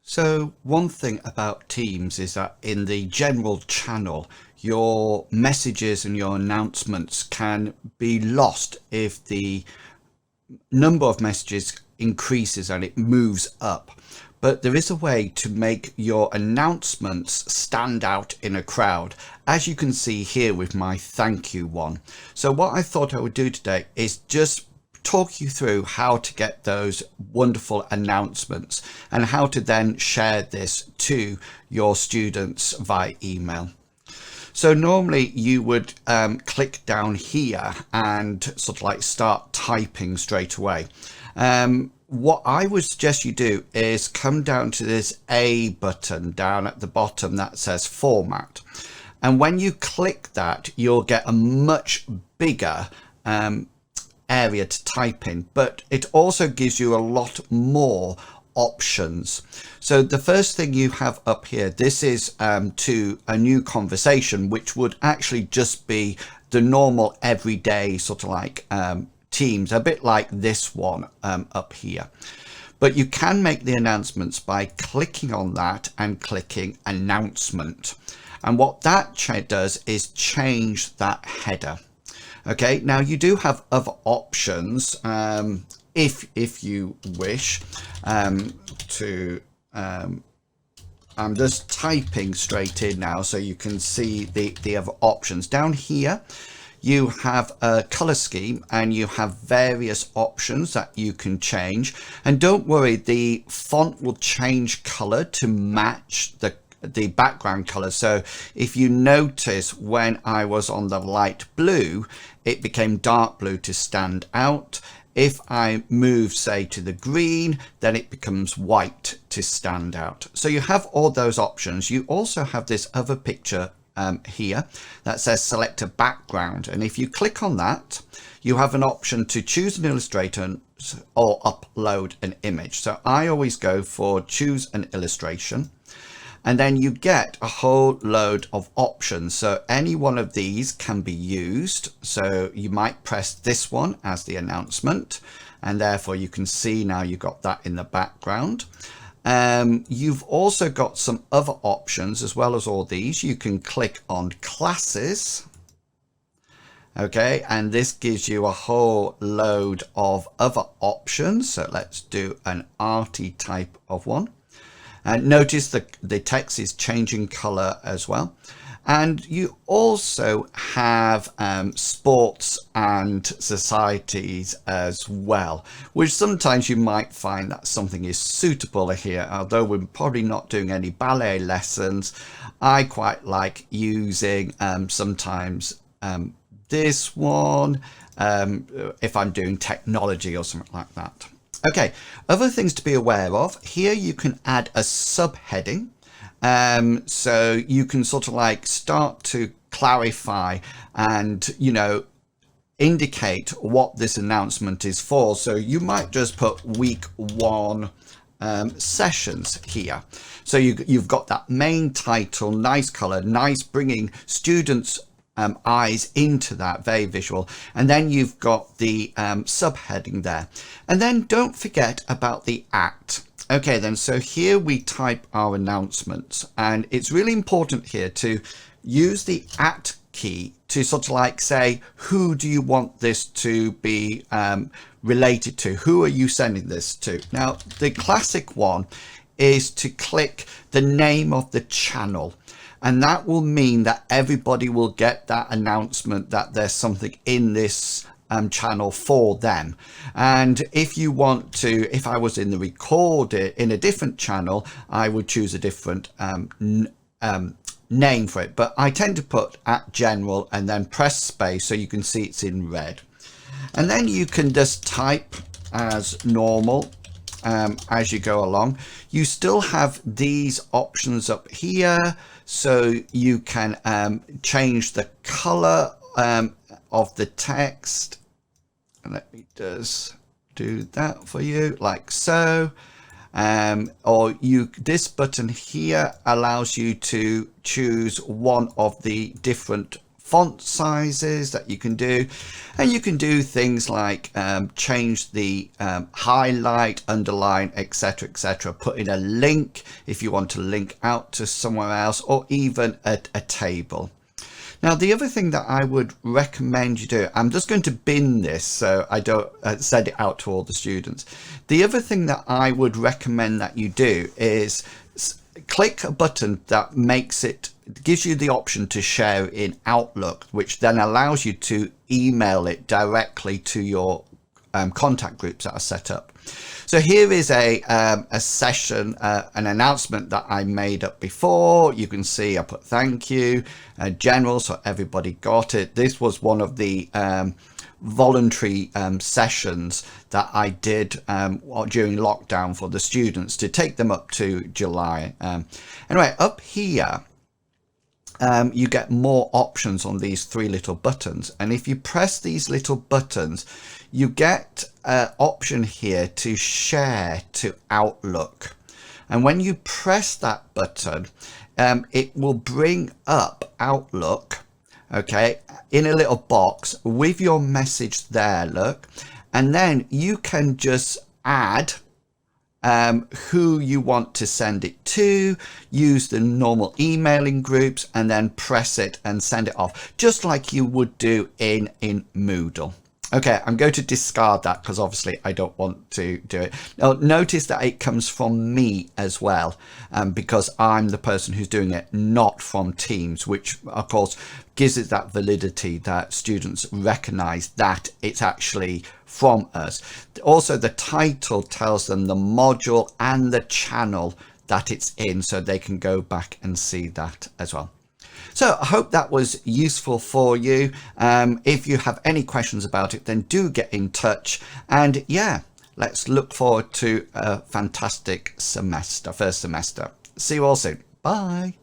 So one thing about Teams is that in the general channel, your messages and your announcements can be lost if the number of messages increases and it moves up. But there is a way to make your announcements stand out in a crowd, as you can see here with my thank you one. So what I thought I would do today is just talk you through how to get those wonderful announcements and how to then share this to your students via email. So normally you would click down here and sort of like start typing straight away. What I would suggest you do is come down to this A button down at the bottom that says format. And when you click that, you'll get a much bigger area to type in, but it also gives you a lot more options. So the first thing you have up here, this is to a new conversation, which would actually just be the normal everyday sort of like Teams, a bit like this one up here. But you can make the announcements by clicking on that and clicking announcement. And what that does is change that header. Okay, now you do have other options if you wish to. I'm just typing straight in now so you can see the other options. Down here you have a color scheme and you have various options that you can change, and don't worry, the font will change color to match the background color. So if you notice, when I was on the light blue, it became dark blue to stand out. If I move, say, to the green, then it becomes white to stand out. So you have all those options. You also have this other picture here that says select a background, and if you click on that, you have an option to choose an illustrator or upload an image. So I always go for choose an illustration, and then you get a whole load of options. So any one of these can be used. So you might press this one as the announcement, and therefore you can see now you've got that in the background. You've also got some other options as well as all these. You can click on classes. Okay, and this gives you a whole load of other options. So let's do an arty type of one. And notice the text is changing color as well. And you also have sports and societies as well, which sometimes you might find that something is suitable here. Although we're probably not doing any ballet lessons, I quite like using sometimes this one if I'm doing technology or something like that. Okay, other things to be aware of. Here you can add a subheading. So you can sort of like start to clarify and, you know, indicate what this announcement is for. So you might just put week 1 sessions here. So you've got that main title, nice color, nice, bringing students eyes into that, very visual, and then you've got the subheading there, and then don't forget about the at. Okay, then, so here we type our announcements, and it's really important here to use the at key to sort of like say, who do you want this to be related to? Who are you sending this to? Now, the classic one is to click the name of the channel, and that will mean that everybody will get that announcement that there's something in this channel for them. And if you want to, if I was in the recorder in a different channel, I would choose a different name for it, but I tend to put at general and then press space so you can see it's in red, and then you can just type as normal as you go along. You still have these options up here, so you can change the color of the text. And let me just do that for you like so. Or this button here allows you to choose one of the different font sizes that you can do, and you can do things like change the highlight, underline, etc, etc, put in a link if you want to link out to somewhere else, or even a table. Now, the other thing that I would recommend you do, I'm just going to bin this so I don't send it out to all the students. The other thing that I would recommend that you do is click a button that gives you the option to share in Outlook, which then allows you to email it directly to your contact groups that are set up. So here is a session, an announcement that I made up before. You can see I put thank you, general, so everybody got it. This was one of the voluntary sessions that I did during lockdown for the students to take them up to July. Anyway, up here, you get more options on these three little buttons, and if you press these little buttons, you get an option here to share to Outlook, and when you press that button, it will bring up Outlook, okay, in a little box with your message there, look, and then you can just add who you want to send it to, use the normal emailing groups, and then press it and send it off, just like you would do in Moodle. Okay, I'm going to discard that because obviously I don't want to do it. Now, notice that it comes from me as well, because I'm the person who's doing it, not from Teams, which of course gives it that validity that students recognize that it's actually from us. Also, the title tells them the module and the channel that it's in, so they can go back and see that as well. So I hope that was useful for you. If you have any questions about it, then do get in touch. And yeah, let's look forward to a fantastic semester, first semester. See you all soon. Bye.